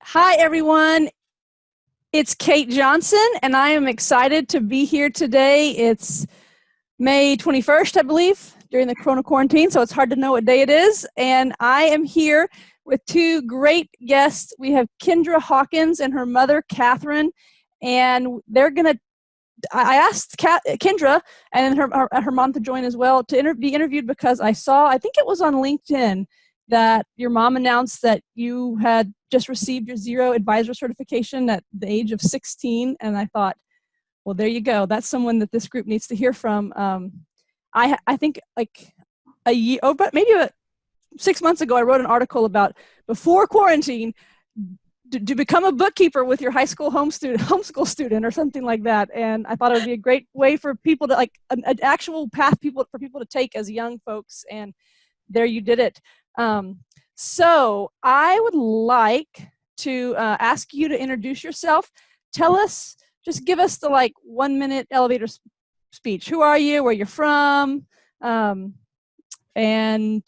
Hi, everyone. It's Kate Johnson, and I am excited to be here today. It's May 21st, I believe, during the Corona quarantine, so it's hard to know what day it is. And I am here with two great guests. We have Kendra Hawkins and her mother, Catherine, and they're going to I asked Kendra and her mom to join as well to be interviewed because I think it was on LinkedIn, that your mom announced that you had just received your Xero Advisor certification at the age of 16. And I thought, well, there you go. That's someone that this group needs to hear from. I think like a year, but maybe 6 months ago, I wrote an article about before quarantine, to become a bookkeeper with your high school homeschool student or something like that. And I thought it would be a great way for people to, like, an actual path for people to take as young folks. And there you did it. So I would like to ask you to introduce yourself. Just give us the 1 minute elevator speech. Who are you? Where you're from? And Catherine,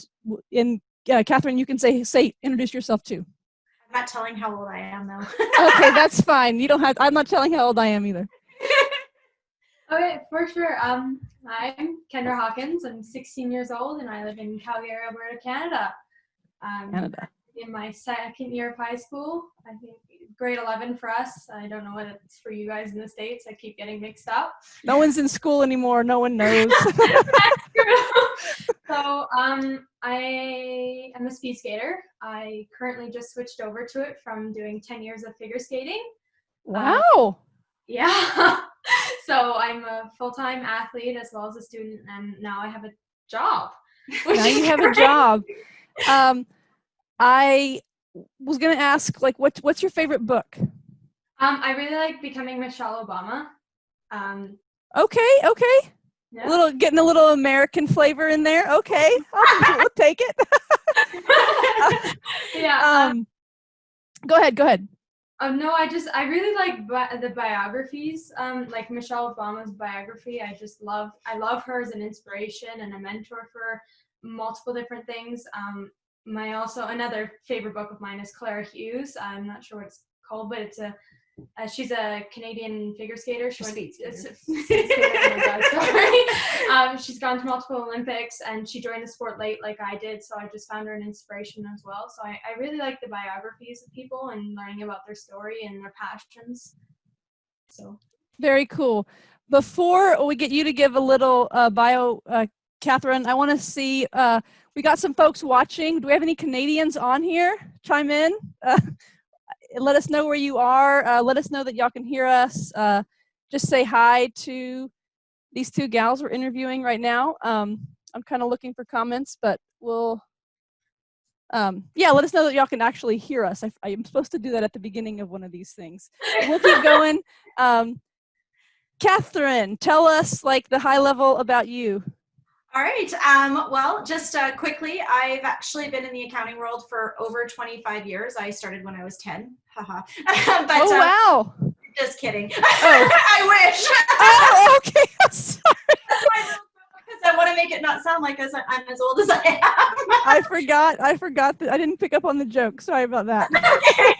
you can introduce yourself too. I'm not telling how old I am, though. Okay, that's fine. You don't have. I'm not telling how old I am either. Okay, for sure. I'm Kendra Hawkins. I'm 16 years old, and I live in Calgary, Alberta, Canada. Canada. In my second year of high school, I think grade 11 for us. I don't know what it's for you guys in the States. I keep getting mixed up. No one's in school anymore. No one knows. So I am a speed skater. I currently just switched over to it from doing 10 years of figure skating. Wow. Yeah. So I'm a full-time athlete as well as a student, and now I have a job. Now you have a job. I was going to ask, what's your favorite book? I really like Becoming Michelle Obama. Okay. Yeah. Getting a little American flavor in there. Okay, we'll take it. Yeah. Go ahead. No, I really like the biographies. Like Michelle Obama's biography. I love her as an inspiration and a mentor for multiple different things. Another favorite book of mine is Clara Hughes. I'm not sure what it's called, but it's she's a Canadian figure skater. Speed skater. Oh my God, sorry. She's gone to multiple Olympics, and she joined the sport late like I did, so I just found her an inspiration as well. So I really like the biographies of people and learning about their story and their passions. So very cool. Before we get you to give a little bio, Catherine, I want to see, we got some folks watching. Do we have any Canadians on here? Chime in. Let us know where you are. Let us know that y'all can hear us. Just say hi to these two gals we're interviewing right now. I'm kind of looking for comments, but let us know that y'all can actually hear us. I am supposed to do that at the beginning of one of these things. We'll keep going. Catherine, tell us the high level about you. All right. Well, just quickly, I've actually been in the accounting world for over 25 years. I started when I was 10. Haha. But, wow. Just kidding. Oh. I wish. Oh, okay. Sorry. Because I want to make it not sound like I'm as old as I am. I forgot that I didn't pick up on the joke. Sorry about that. Okay.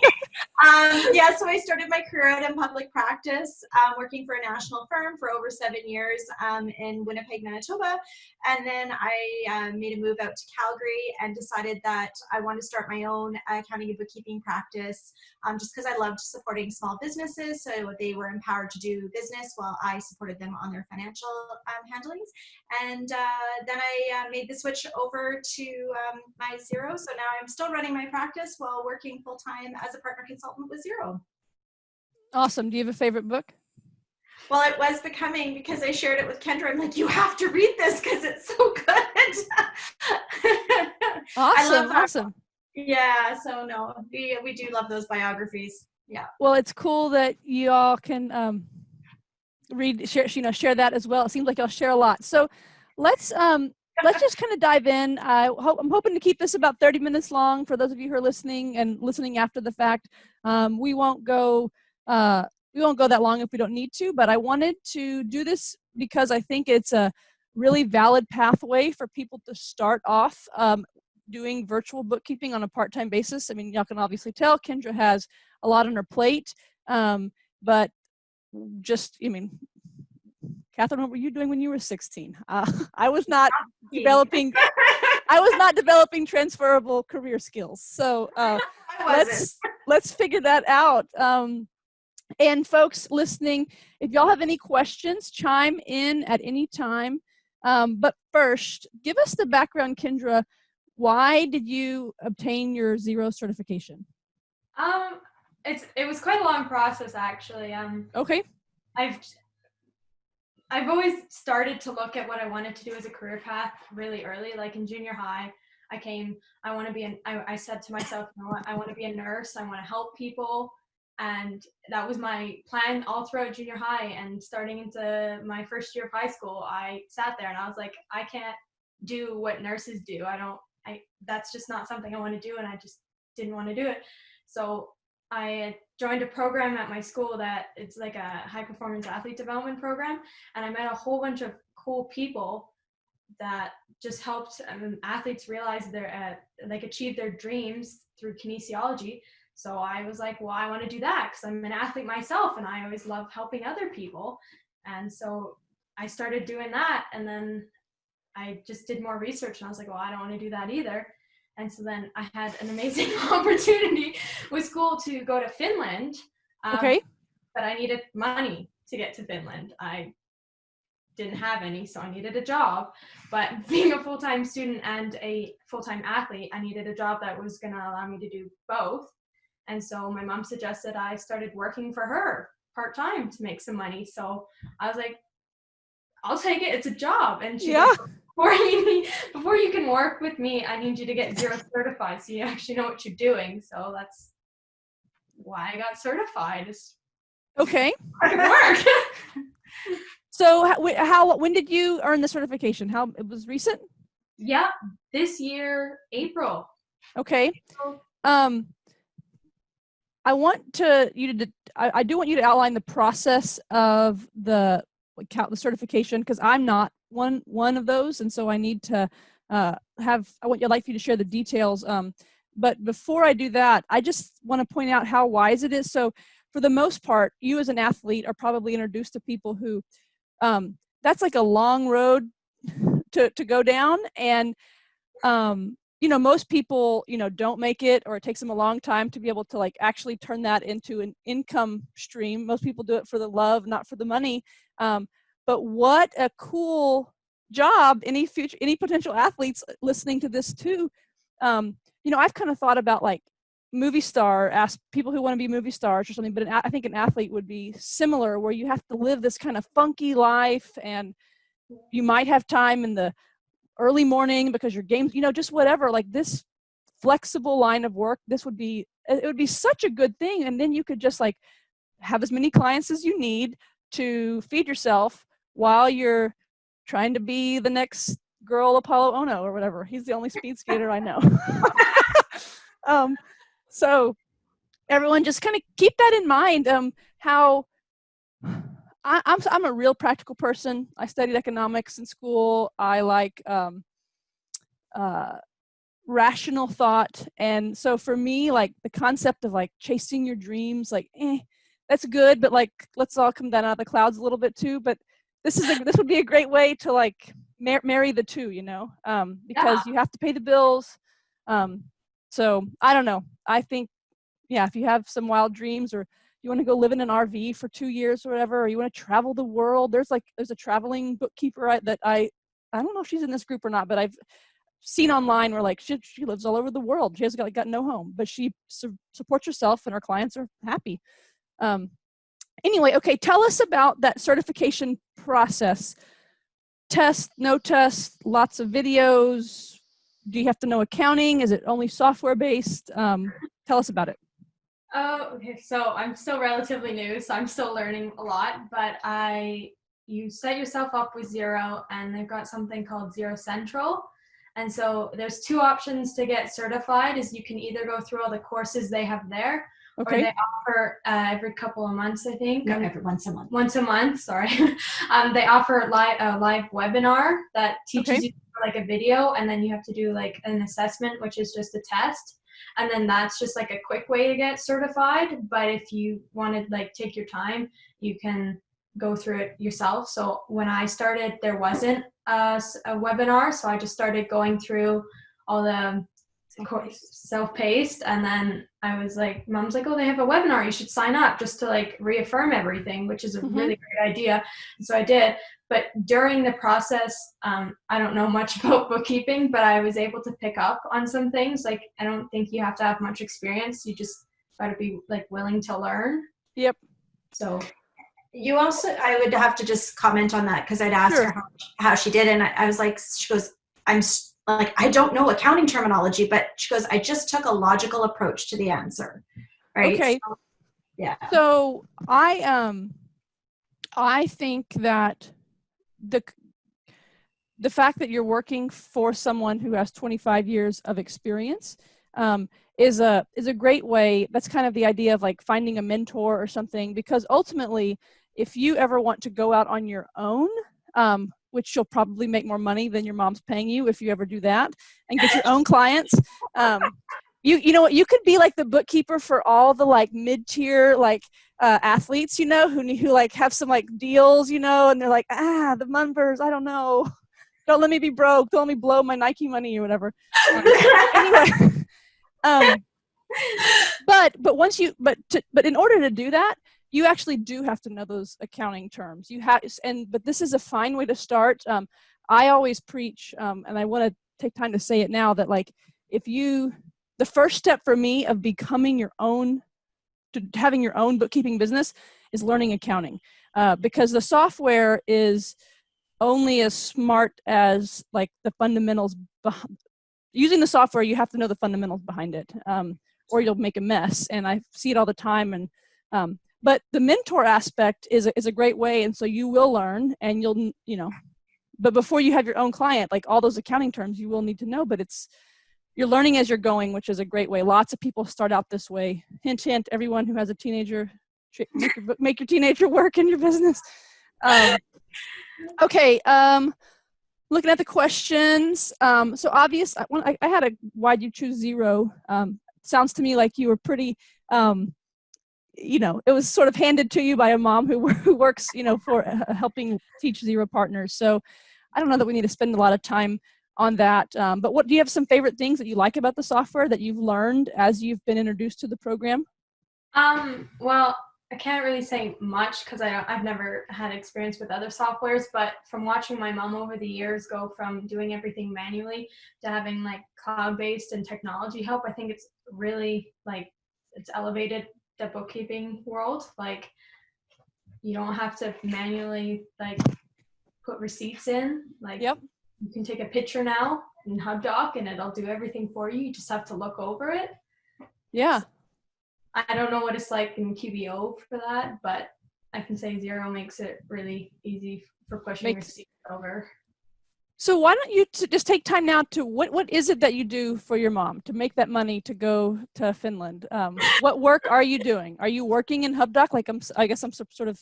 So I started my career out in public practice, working for a national firm for over 7 years in Winnipeg, Manitoba. And then I made a move out to Calgary and decided that I wanted to start my own accounting and bookkeeping practice, just because I loved supporting small businesses so they were empowered to do business while I supported them on their financial handlings. And then I made the switch over to my Xero. So now I'm still running my practice while working full-time as a partner consultant with Xero. Awesome. Do you have a favorite book? Well, it was Becoming, because I shared it with Kendra. I'm like, you have to read this because it's so good. Awesome. Yeah, so no, we do love those biographies. Yeah. Well, it's cool that you all can share that as well. It seems like y'all share a lot. So let's just kind of dive in. I'm hoping to keep this about 30 minutes long for those of you who are listening and listening after the fact. We won't go that long if we don't need to, but I wanted to do this because I think it's a really valid pathway for people to start off. doing virtual bookkeeping on a part-time basis. I mean, y'all can obviously tell Kendra has a lot on her plate, but just, I mean, Catherine, what were you doing when you were 16? I was not developing transferable career skills. So let's figure that out. And folks listening, if y'all have any questions, chime in at any time. But first, give us the background, Kendra. Why did you obtain your Xero certification? It was quite a long process, actually. Okay. I've always started to look at what I wanted to do as a career path really early. Like in junior high, I said to myself, you know what, I want to be a nurse. I want to help people. And that was my plan all throughout junior high. And starting into my first year of high school, I sat there and I was like, I can't do what nurses do. That's just not something I want to do. And I just didn't want to do it. So I joined a program at my school that it's like a high performance athlete development program. And I met a whole bunch of cool people that just helped athletes realize achieve their dreams through kinesiology. So I was like, well, I want to do that because I'm an athlete myself and I always love helping other people. And so I started doing that. And then I just did more research and I was like, well, I don't want to do that either. And so then I had an amazing opportunity with school to go to Finland. Okay. But I needed money to get to Finland. I didn't have any, so I needed a job. But being a full-time student and a full-time athlete, I needed a job that was going to allow me to do both. And so my mom suggested I started working for her part-time to make some money. So I was like, I'll take it. It's a job. And she's like, before you can work with me, I need you to get Xero certified so you actually know what you're doing. So that's why I got certified. Okay. Hard work. So when did you earn the certification? It was recent? Yeah, this year, April. Okay. I do want you to outline the process of the certification because I'm not one of those, and so I need to I'd like for you to share the details. But before I do that, I just want to point out how wise it is. So for the most part, you as an athlete are probably introduced to people who that's like a long road to go down, and most people, don't make it, or it takes them a long time to be able to like actually turn that into an income stream. Most people do it for the love, not for the money. But what a cool job. Any potential athletes listening to this too. I've kind of thought about like movie star, ask people who want to be movie stars or something, but I think an athlete would be similar, where you have to live this kind of funky life, and you might have time in the early morning because your games, just whatever, like this flexible line of work, it would be such a good thing. And then you could just like have as many clients as you need to feed yourself while you're trying to be the next girl Apollo Ono or whatever. He's the only speed skater I know. So everyone just kind of keep that in mind. How I'm a real practical person. I studied economics in school. I like rational thought. And so for me, like the concept of like chasing your dreams, like, that's good, but like, let's all come down out of the clouds a little bit too. But this would be a great way to like marry the two, because you have to pay the bills. So I don't know. I think, if you have some wild dreams, or you want to go live in an RV for 2 years or whatever, or you want to travel the world, there's a traveling bookkeeper that I don't know if she's in this group or not, but I've seen online where like she lives all over the world. She has got no home, but she supports herself and her clients are happy. Anyway, okay, tell us about that certification process. Test, no test, lots of videos. Do you have to know accounting? Is it only software based? Tell us about it. Oh, okay. So I'm still relatively new, so I'm still learning a lot, but you set yourself up with Xero, and they've got something called Xero Central. And so there's two options to get certified. Is you can either go through all the courses they have there, or they offer every couple of months, I think. No, every once a month. Once a month, sorry. They offer a live webinar that teaches you like a video, and then you have to do like an assessment, which is just a test. And then that's just like a quick way to get certified. But if you want to like take your time, you can go through it yourself. So when I started, there wasn't a webinar. So I just started going through all the self-paced. And then I was like, Mom's like, oh, they have a webinar. You should sign up just to like reaffirm everything, which is a really great idea. And so I did. But during the process, I don't know much about bookkeeping, but I was able to pick up on some things. Like, I don't think you have to have much experience. You just got to be like willing to learn. Yep. So you also, I would have to just comment on that because I'd asked her how she did. And I was like, she goes, I don't know accounting terminology, but she goes, I just took a logical approach to the answer. Right. Okay. So, yeah. So I think that the fact that you're working for someone who has 25 years of experience is a great way. That's kind of the idea of like finding a mentor or something, because ultimately, if you ever want to go out on your own, which you'll probably make more money than your mom's paying you if you ever do that, and get your own clients. You know what, you could be like the bookkeeper for all the like mid-tier like athletes, you know, who like have some like deals, you know, and they're like, the numbers, I don't know. Don't let me be broke. Don't let me blow my Nike money or whatever. Anyway, but in order to do that, you actually do have to know those accounting terms. But this is a fine way to start. I always preach, and I want to take time to say it now, that like the first step for me of becoming having your own bookkeeping business is learning accounting, because the software is only as smart as like the fundamentals. Using the software, you have to know the fundamentals behind it, or you'll make a mess. And I see it all the time. And but the mentor aspect is a great way, and so you will learn, and you'll But before you have your own client, like all those accounting terms, you will need to know. But you're learning as you're going, which is a great way. Lots of people start out this way. Hint, hint, everyone who has a teenager, make your teenager work in your business. Okay, looking at the questions. So obvious, I had a why'd you choose Xero? Sounds to me like you were pretty, it was sort of handed to you by a mom who works, for helping teach Xero partners. So I don't know that we need to spend a lot of time on that. But do you have some favorite things that you like about the software that you've learned as you've been introduced to the program? Well, I can't really say much because I've never had experience with other softwares, but from watching my mom over the years go from doing everything manually to having like cloud-based and technology help, I think it's really like it's elevated the bookkeeping world. Like you don't have to manually like put receipts in. Like Yep. You can take a picture now in HubDoc and it'll do everything for you. You just have to look over it. Yeah. I don't know what it's like in QBO for that, but I can say Xero makes it really easy for pushing receipts over. So why don't you just take time now to what is it that you do for your mom to make that money to go to Finland? What work are you doing? Are you working in HubDoc? Like I guess I'm sort of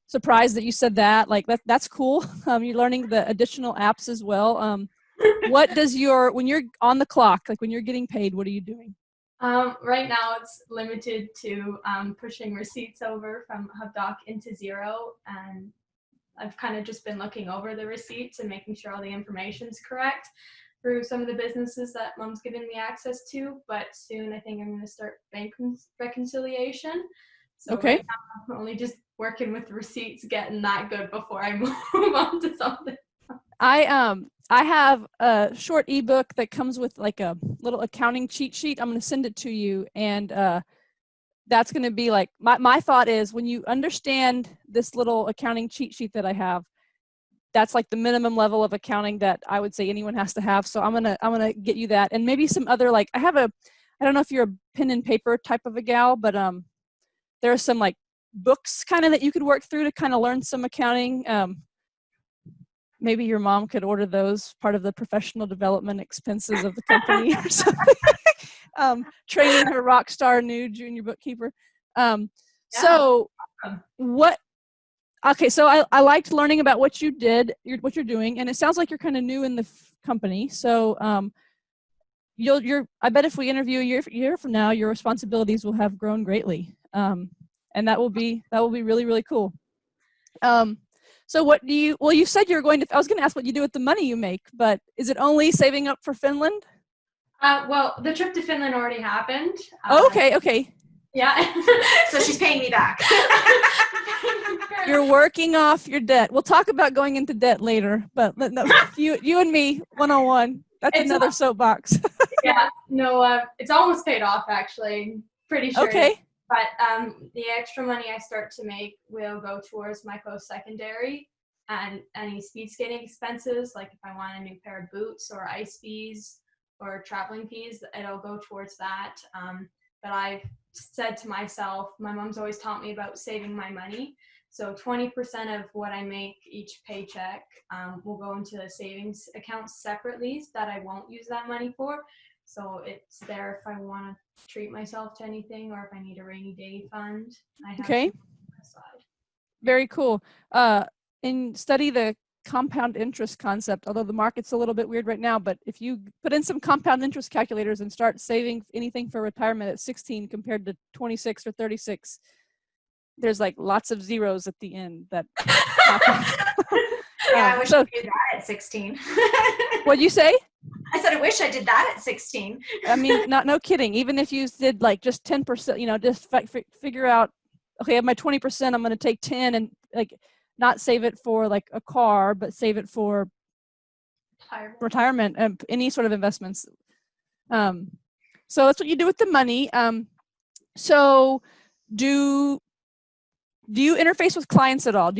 surprised that you said that. Like that's cool. You're learning the additional apps as well. What does when you're on the clock, like when you're getting paid, what are you doing? Right now it's limited to pushing receipts over from HubDoc into Xero, and I've kind of just been looking over the receipts and making sure all the information's correct through some of the businesses that Mom's given me access to, but soon I think I'm going to start bank reconciliation. So okay. Right now I'm only just working with receipts, getting that good before I move on to something. I have a short ebook that comes with like a little accounting cheat sheet. I'm going to send it to you, and that's going to be like my thought is when you understand this little accounting cheat sheet that I have, that's like the minimum level of accounting that I would say anyone has to have. So I'm gonna get you that, and maybe some other I don't know if you're a pen and paper type of a gal, but there are some like books kind of that you could work through to kind of learn some accounting. maybe your mom could order those part of the professional development expenses of the company or something. Training her rock star new junior bookkeeper. So what, okay, so I liked learning about what you did, what you're doing, and it sounds like you're kind of new in the company. So I bet if we interview a year from now, your responsibilities will have grown greatly. And that will be really, really cool. So what do you, well, you said you were going to, I was going to ask what you do with the money you make, but is it only saving up for Finland? Well, the trip to Finland already happened. Okay. Yeah. So she's paying me back. You're working off your debt. We'll talk about going into debt later, but no, you and me, one-on-one. That's another soapbox. Yeah, no, it's almost paid off actually. Pretty sure. Okay. But the extra money I start to make will go towards my post-secondary and any speed skating expenses, like if I want a new pair of boots or ice fees or traveling fees, it'll go towards that. But I've said to myself, my mom's always taught me about saving my money. So 20% of what I make each paycheck will go into the savings accounts separately that I won't use that money for. So it's there if I want to treat myself to anything or if I need a rainy day fund. I have Okay. aside. Very cool. And study the compound interest concept, although the market's a little bit weird right now, but if you put in some compound interest calculators and start saving anything for retirement at 16 compared to 26 or 36, there's like lots of zeros at the end that happen. Yeah, I wish I did that at 16. What'd you say? I said, I wish I did that at 16. I mean, no kidding. Even if you did like just 10%, just figure out, okay, I have my 20%, I'm going to take 10 and like not save it for like a car, but save it for retirement and any sort of investments. So that's what you do with the money. So do you interface with clients at all?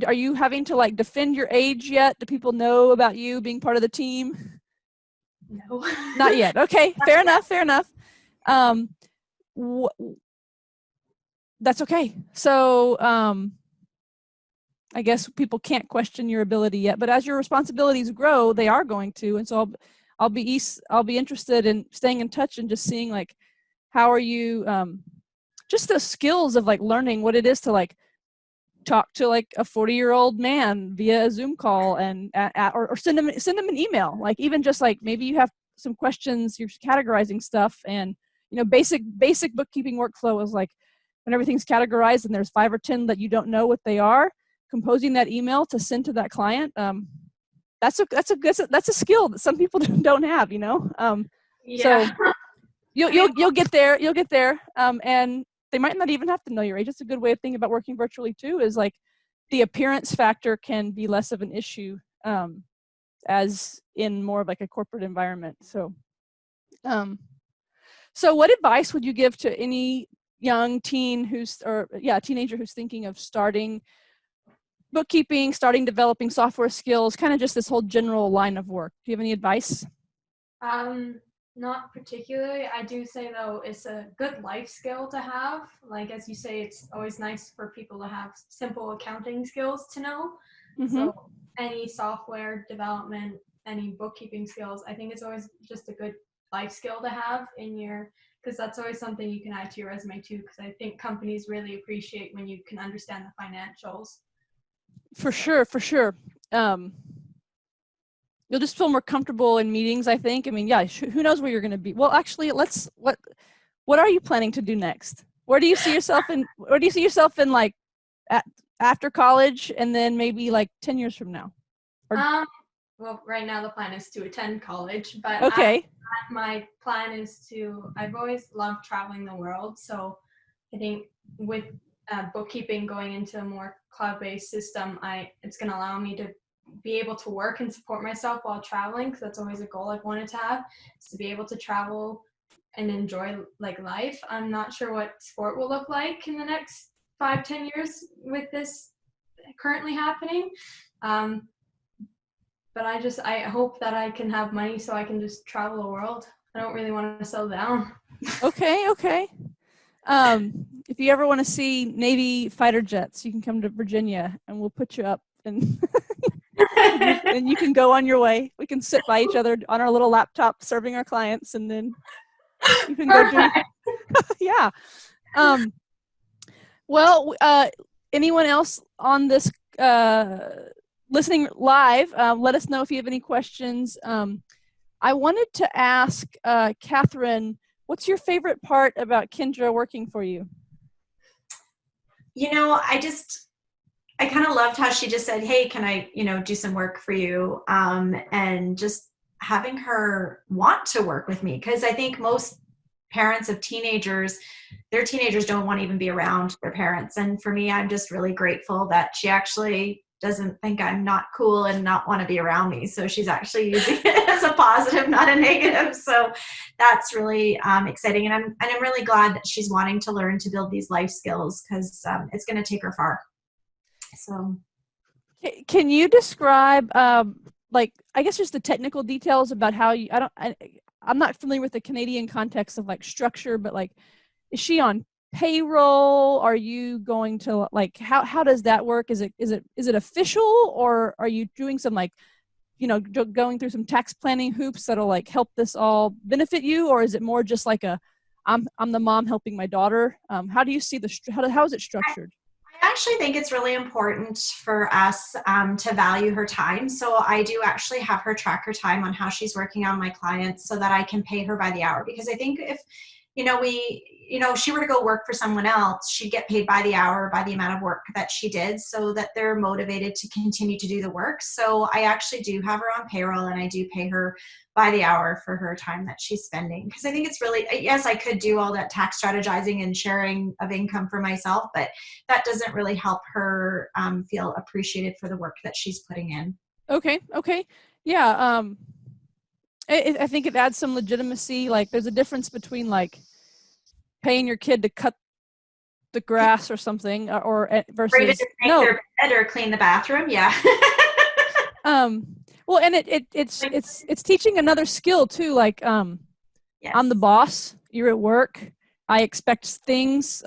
Are you having to like defend your age yet? Do people know about you being part of the team? No. Not yet. Okay, fair enough. That's okay. So I guess people can't question your ability yet, but as your responsibilities grow, they are going to. And so I'll be interested in staying in touch and just seeing like, how are you, just the skills of like learning what it is to like talk to like a 40-year-old man via a Zoom call and or send them an email. Like even just like maybe you have some questions, you're categorizing stuff, and basic bookkeeping workflow is like when everything's categorized and there's 5 or 10 that you don't know what they are, composing that email to send to that client. That's a skill that some people don't have. Yeah. So you'll get there. And they might not even have to know your age. It's a good way of thinking about working virtually too, is like the appearance factor can be less of an issue as in more of like a corporate environment. So what advice would you give to any young teenager who's thinking of starting bookkeeping, starting developing software skills, kind of just this whole general line of work? Do you have any advice? Not particularly. I do say though, it's a good life skill to have. Like, as you say, it's always nice for people to have simple accounting skills to know. Mm-hmm. So any software development, any bookkeeping skills, I think it's always just a good life skill to have because that's always something you can add to your resume too, because I think companies really appreciate when you can understand the financials. For sure. You'll just feel more comfortable in meetings, I think. I mean, yeah, who knows where you're going to be? Well, actually, what are you planning to do next? Where do you see yourself in like after college and then maybe like 10 years from now? Well, right now the plan is to attend college, but okay. My plan is I've always loved traveling the world. So I think with bookkeeping going into a more cloud-based system, it's going to allow me to be able to work and support myself while traveling, because that's always a goal I've wanted to have, is to be able to travel and enjoy like life. I'm not sure what sport will look like in the next 5-10 years with this currently happening. But I hope that I can have money so I can just travel the world. I don't really want to settle down. Okay. If you ever want to see Navy fighter jets, you can come to Virginia and we'll put you up and and you can go on your way. We can sit by each other on our little laptop serving our clients, and then you can go do. Yeah. Well, anyone else on this listening live, let us know if you have any questions. I wanted to ask Catherine, what's your favorite part about Kendra working for you? You know, I kind of loved how she just said, hey, can I, do some work for you? And just having her want to work with me. Because I think most parents of teenagers, their teenagers don't want to even be around their parents. And for me, I'm just really grateful that she actually doesn't think I'm not cool and not want to be around me. So she's actually using it as a positive, not a negative. So that's really exciting. And I'm really glad that she's wanting to learn to build these life skills, because it's going to take her far. So can you describe like, I guess just the technical details about how you, I'm not familiar with the Canadian context of like structure, but like, is she on payroll? Are you going to like, how does that work? Is it official, or are you doing some like, going through some tax planning hoops that'll like help this all benefit you? Or is it more just like I'm the mom helping my daughter? How do you see how is it structured? I actually think it's really important for us to value her time. So I do actually have her track her time on how she's working on my clients so that I can pay her by the hour. Because I think if, if she were to go work for someone else, she'd get paid by the hour, by the amount of work that she did, so that they're motivated to continue to do the work. So I actually do have her on payroll, and I do pay her by the hour for her time that she's spending. Because I think it's really, yes, I could do all that tax strategizing and sharing of income for myself, but that doesn't really help her feel appreciated for the work that she's putting in. Okay. Yeah. I think it adds some legitimacy. Like there's a difference between like paying your kid to cut the grass or something, or versus or even to make their bed or clean the bathroom. Yeah. Well, and it's teaching another skill too. Like Yes. I'm the boss. You're at work. I expect things.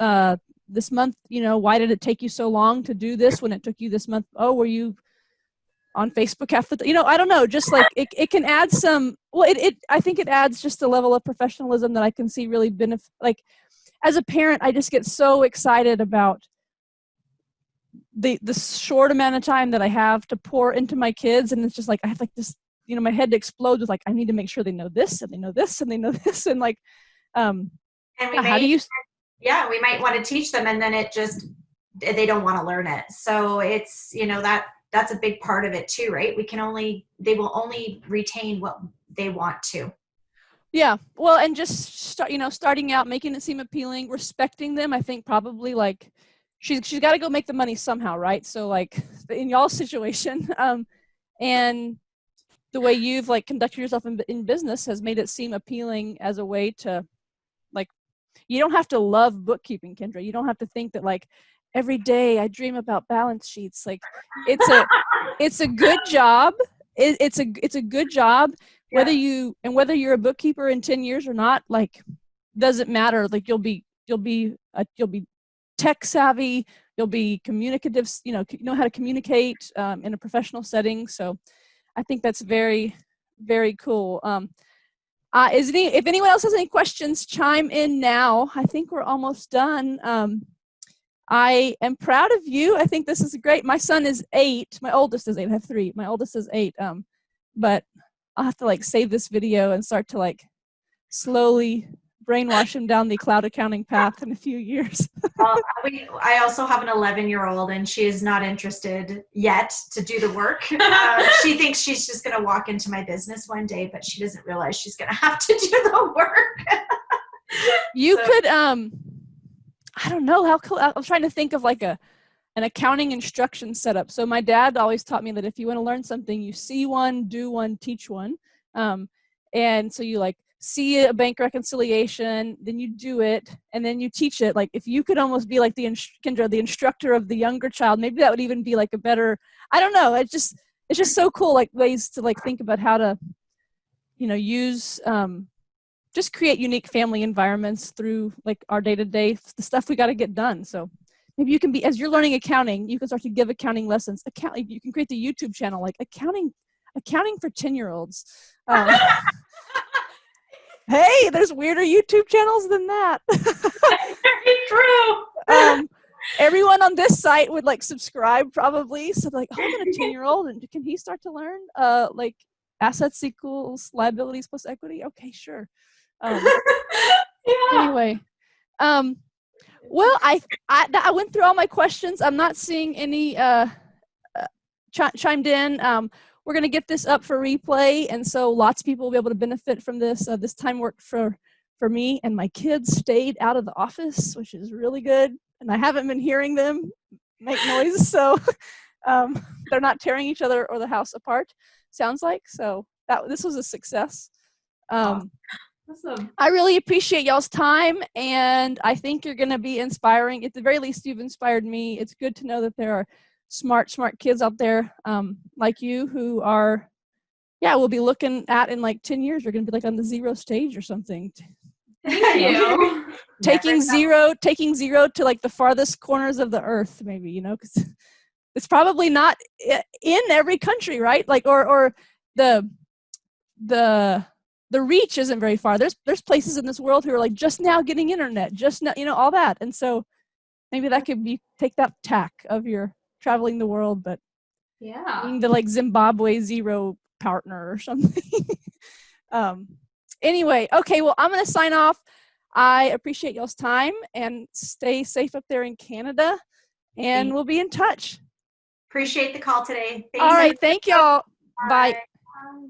This month, why did it take you so long to do this when it took you this month? Oh, were you on Facebook after I don't know, just like it can add some, well, I think it adds just a level of professionalism that I can see really benefit. Like as a parent, I just get so excited about the short amount of time that I have to pour into my kids. And it's just like, I have like this, my head explodes with like, I need to make sure they know this and they know this and they know this. And like, and how do you? Yeah, we might want to teach them, and then they don't want to learn it. So it's, that's a big part of it too, right? They will only retain what they want to. Yeah. Well, and just starting out, making it seem appealing, respecting them. I think probably like she's got to go make the money somehow, right? So like in y'all's situation, and the way you've like conducted yourself in business has made it seem appealing as a way to like, you don't have to love bookkeeping, Kendra. You don't have to think that like every day I dream about balance sheets. Like it's a good job. It's a good job. Yeah. Whether you're a bookkeeper in 10 years or not, like doesn't matter. Like you'll be tech savvy. You'll be communicative. You know how to communicate in a professional setting. So I think that's very, very cool. If anyone else has any questions, chime in now. I think we're almost done. I am proud of you. I think this is great. My son is 8. My oldest is 8. I have 3. My oldest is 8. But I'll have to like save this video and start to like slowly brainwash him down the cloud accounting path in a few years. I also have an 11-year-old, and she is not interested yet to do the work. She thinks she's just going to walk into my business one day, but she doesn't realize she's going to have to do the work. You could, I don't know how cool. I'm trying to think of like an accounting instruction setup. So my dad always taught me that if you want to learn something, you see one, do one, teach one. And so you like see a bank reconciliation, then you do it, and then you teach it. Like if you could almost be like the instructor of the younger child, maybe that would even be like a better, I don't know. It's just so cool, like ways to like think about how to, use, just create unique family environments through like our day-to-day, the stuff we got to get done. So maybe you can be, as you're learning accounting, you can start to give accounting lessons. You can create the YouTube channel, like accounting for 10-year-olds. Hey, there's weirder YouTube channels than that. Very true. Everyone on this site would like subscribe probably. So like, oh, I'm a 10-year-old, and can he start to learn like assets equals liabilities plus equity? Okay, sure. Anyway, well, I went through all my questions. I'm not seeing any chimed in. We're going to get this up for replay, and so lots of people will be able to benefit from this. This time worked for me, and my kids stayed out of the office, which is really good, and I haven't been hearing them make noise, so they're not tearing each other or the house apart, sounds like. So this was a success. Awesome. I really appreciate y'all's time, and I think you're going to be inspiring. At the very least, you've inspired me. It's good to know that there are smart kids out there like you who are, we'll be looking at in like 10 years, you're going to be like on the Xero stage or something. Thank you. Taking Xero to like the farthest corners of the earth, maybe, because it's probably not in every country, right? Like, or the reach isn't very far. There's places in this world who are like just now getting internet, just now, all that. And so maybe that could be, take that tack of your traveling the world, but being the like Zimbabwe Xero partner or something. Anyway, okay, well, I'm going to sign off. I appreciate y'all's time, and stay safe up there in Canada, and we'll be in touch. Appreciate the call today. Thanks. All right, thank y'all. Bye. Bye.